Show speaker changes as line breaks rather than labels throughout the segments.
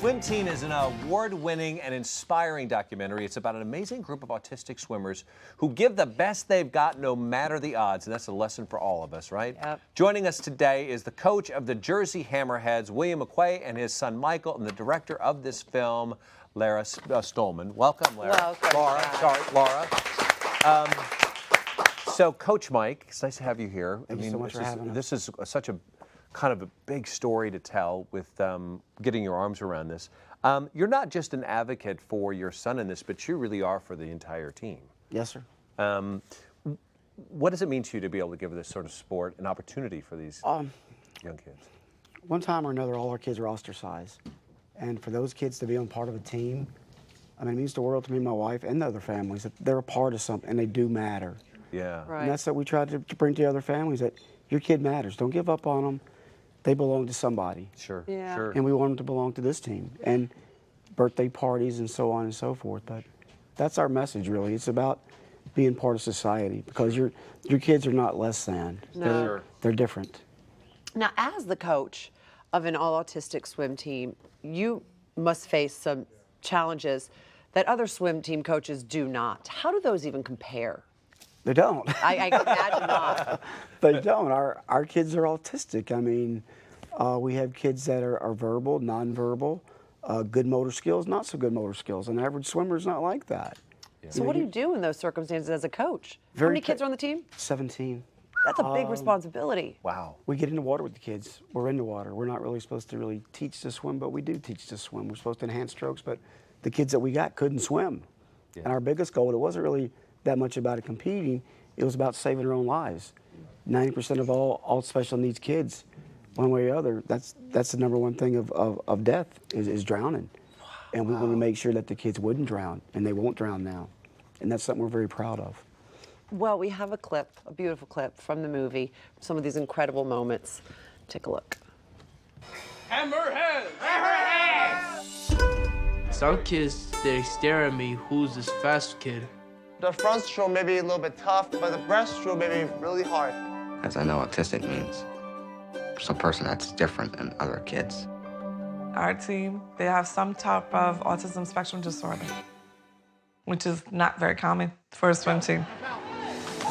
Swim Team is an award-winning and inspiring documentary. It's about an amazing group of autistic swimmers who give the best they've got no matter the odds, and that's a lesson for all of us, right?
Yep.
Joining us today is the coach of the Jersey Hammerheads, William McQuay, and his son Michael, and the director of this film, Lara Stolman. Welcome, Lara.
Welcome,
Lara. So, Coach Mike, it's nice to have you here.
Thank you so much for having us.
This is such a kind of a big story to tell with getting your arms around this. You're not just an advocate for your son in this, but you really are for the entire team.
Yes, sir.
What does it mean to you to be able to give this sort of sport an opportunity for these young kids?
One time or another, all our kids are ostracized. And for those kids to be on part of a team, I mean, it means the world to me and my wife and the other families that they're a part of something and they do matter.
Yeah.
Right.
And that's what we try to bring to other families, that your kid matters. Don't give up on them. They belong to somebody.
Sure,
Yeah.
sure.
And we want them to belong to this team. And birthday parties and so on and so forth. But that's our message, really. It's about being part of society, because your kids are not less than.
No.
They're different.
Now, as the coach of an all-autistic swim team, you must face some challenges that other swim team coaches do not. How do those even compare?
They don't.
I can imagine not.
They don't. Our kids are autistic. I mean, we have kids that are verbal, nonverbal, good motor skills, not so good motor skills. An average swimmer is not like that.
Yeah.
So what do you do in those circumstances as a coach? How
Very
many kids are on the team?
17.
That's a big responsibility.
Wow.
We get in the water with the kids. We're in the water. We're not really supposed to really teach to swim, but we do teach to swim. We're supposed to enhance strokes, but the kids that we got couldn't swim.
Yeah.
And our biggest goal, it wasn't really that much about it competing. It was about saving their own lives. 90% of all special needs kids, one way or the other, that's the number one thing of death is drowning. And we want to make sure that the kids wouldn't drown, and they won't drown now. And that's something we're very proud of.
Well, we have a clip, a beautiful clip from the movie, some of these incredible moments. Take a look.
Hammerhead! Hammerhead! Some kids, they stare at me, who's this fast kid?
The front stroke may be a little bit tough, but the breaststroke may be really hard.
As I know, autistic means some person that's different than other kids.
Our team, they have some type of autism spectrum disorder, which is not very common for a swim team.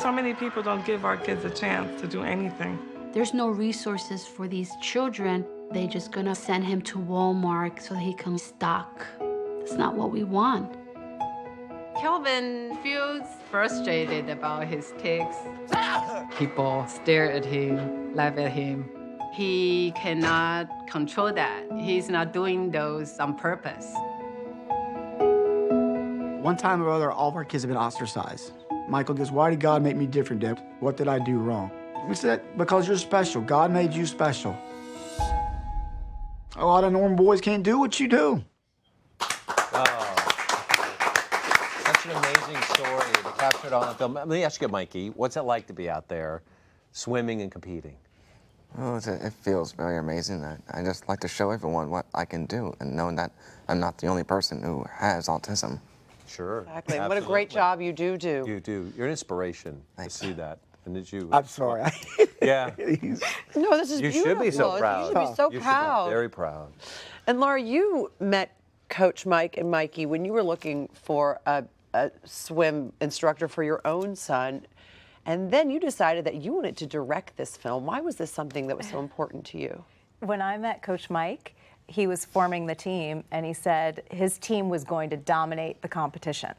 So many people don't give our kids a chance to do anything.
There's no resources for these children. They're just gonna send him to Walmart so he can stock. That's not what we want.
Kelvin feels frustrated about his tics. People stare at him, laugh at him. He cannot control that. He's not doing those on purpose.
One time or other, all of our kids have been ostracized. Michael goes, "Why did God make me different, Dad? What did I do wrong?" We said, "Because you're special. God made you special. A lot of normal boys can't do what you do."
Such an amazing story to capture it all on film. Let me ask you, Mikey, what's it like to be out there swimming and competing?
Well, it feels very amazing. I just like to show everyone what I can do and knowing that I'm not the only person who has autism.
Sure.
Exactly. What a great job you do.
You do. You're an inspiration
Thanks.
to see that. And did you?
I'm sorry.
Yeah.
No, this is
You
beautiful.
should be so proud.
You should be so
You should
proud.
be very proud.
And Laura, you met Coach Mike and Mikey when you were looking for a swim instructor for your own son, and then you decided that you wanted to direct this film. Why was this something that was so important to you?
When I met Coach Mike, he was forming the team, and he said his team was going to dominate the competition.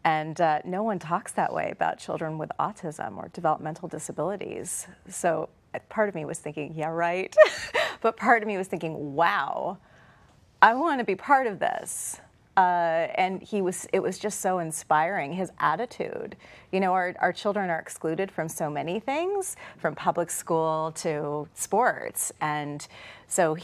And no one talks that way about children with autism or developmental disabilities. So part of me was thinking, yeah, right. But part of me was thinking, wow, I want to be part of this. And it was just so inspiring, his attitude. You know, our children are excluded from so many things, from public school to sports. And so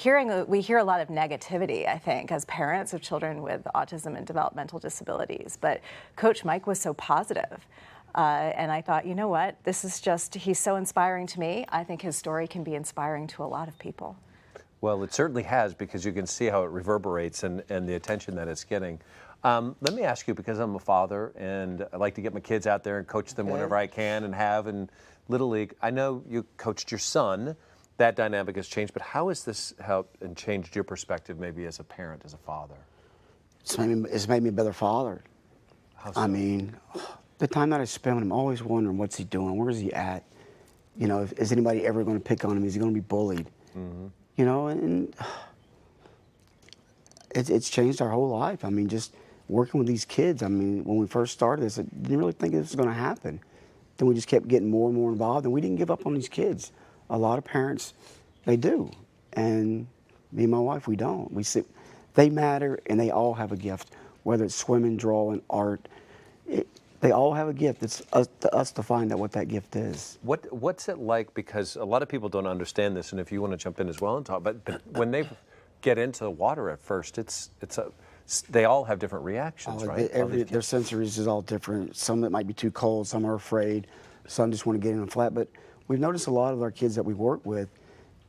we hear a lot of negativity, I think, as parents of children with autism and developmental disabilities. But Coach Mike was so positive. And I thought, you know what, he's so inspiring to me. I think his story can be inspiring to a lot of people.
Well, it certainly has, because you can see how it reverberates and the attention that it's getting. Let me ask you, because I'm a father and I like to get my kids out there and coach them whenever I can and have in Little League. I know you coached your son that dynamic has changed. But how has this helped and changed your perspective, maybe as a parent, as a father?
It's made me a better father.
How so?
I mean, the time that I spend with him, I'm always wondering what's he doing, where is he at? You know, is anybody ever going to pick on him? Is he going to be bullied?
Mm-hmm.
You know, and it's changed our whole life. I mean, just working with these kids. I mean, when we first started this, I didn't really think this was going to happen. Then we just kept getting more and more involved, and we didn't give up on these kids. A lot of parents, they do, and me and my wife, we don't. We sit. They matter, and they all have a gift, whether it's swimming, drawing, art. They all have a gift. It's up to us to find out what that gift is.
What's it like? Because a lot of people don't understand this, and if you want to jump in as well and talk, but when they get into the water at first, they all have different reactions, right?
Their sensories is all different. Some that might be too cold, some are afraid, some just want to get in and flat. But we've noticed a lot of our kids that we work with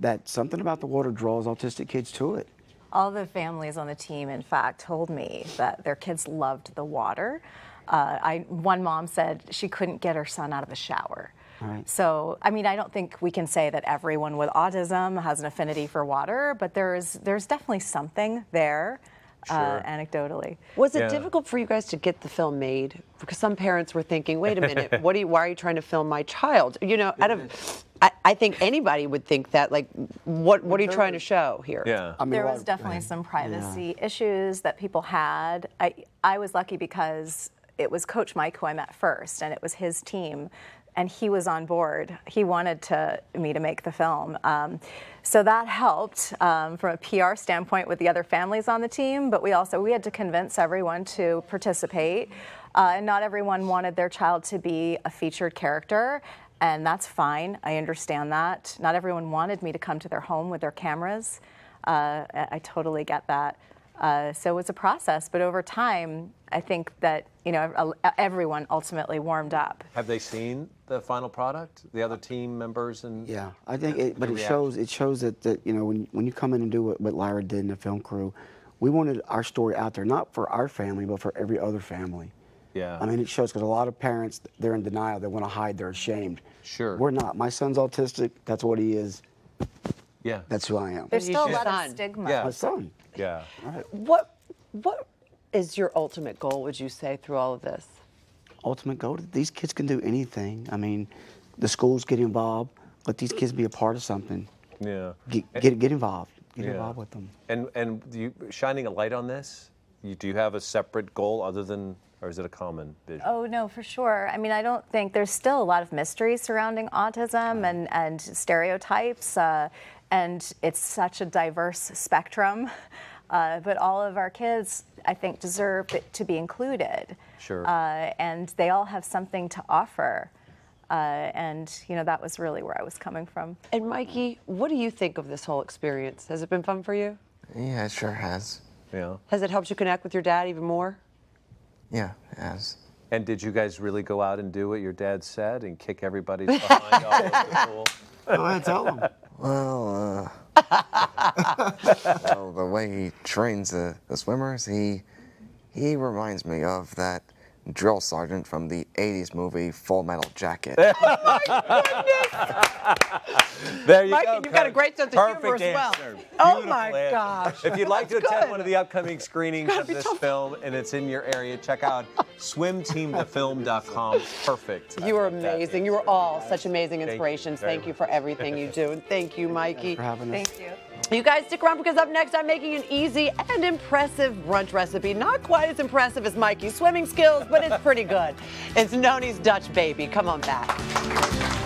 that something about the water draws autistic kids to it.
All the families on the team, in fact, told me that their kids loved the water. One mom said she couldn't get her son out of the shower.
Right.
So, I mean, I don't think we can say that everyone with autism has an affinity for water, but there's definitely something there,
Sure.
Anecdotally.
Was it difficult for you guys to get the film made? Because some parents were thinking, wait a minute, why are you trying to film my child? You know, I think anybody would think that, like, what are you trying to show here?
Yeah.
I mean,
There was definitely some privacy issues that people had. I was lucky because it was Coach Mike who I met first, and it was his team, and he was on board. He wanted me to make the film. So that helped from a PR standpoint with the other families on the team, but we had to convince everyone to participate. And not everyone wanted their child to be a featured character, and that's fine. I understand that. Not everyone wanted me to come to their home with their cameras. I totally get that. So it's a process, but over time, I think that everyone ultimately warmed up.
Have they seen the final product? The other team members and
yeah, I think it shows that when you come in and do what Lara did in the film crew, we wanted our story out there, not for our family, but for every other family.
Yeah.
I mean, it shows because a lot of parents, they're in denial. They want to hide. They're ashamed.
Sure.
We're not. My son's autistic. That's what he is.
Yeah.
That's who I am.
There's still a
your
lot
son.
of stigma.
Yeah.
My son.
Yeah.
Right.
What is your ultimate goal, would you say, through all of this?
Ultimate goal, these kids can do anything. I mean, the schools get involved. Let these kids be a part of something.
Yeah.
Get involved. Get involved with them.
And you shining a light on this? Do you have a separate goal other than, or is it a common vision?
Oh, no, for sure. I mean, I don't think there's still a lot of mystery surrounding autism and stereotypes, and it's such a diverse spectrum. But all of our kids, I think, deserve to be included.
Sure.
And they all have something to offer. And that was really where I was coming from.
And Mikey, what do you think of this whole experience? Has it been fun for you?
Yeah, it sure has.
Yeah.
Has it helped you connect with your dad even more?
Yeah, it has.
And did you guys really go out and do what your dad said and kick everybody's behind all over the pool?
Go ahead, tell them.
Well, the way he trains the swimmers, he reminds me of that drill sergeant from the 80s movie Full Metal Jacket.
There you
Mikey,
go.
you've got a great sense of humor
Perfect
as well.
answer.
Oh
Beautiful
my
answer.
gosh.
If you'd like to
That's
attend
good.
one of the upcoming screenings
Gotta
of
be
this
tough.
film and it's in your area, check out swimteamthefilm.com. Perfect.
You are
I love that
amazing. You are
answer.
all such amazing
Thank you
inspirations.
very
Thank you
much.
for everything you do. And thank you, Mikey.
For having us.
Thank you.
You guys stick around because up next I'm making an easy and impressive brunch recipe. Not quite as impressive as Mikey's swimming skills, but it's pretty good. It's Noni's Dutch Baby. Come on back.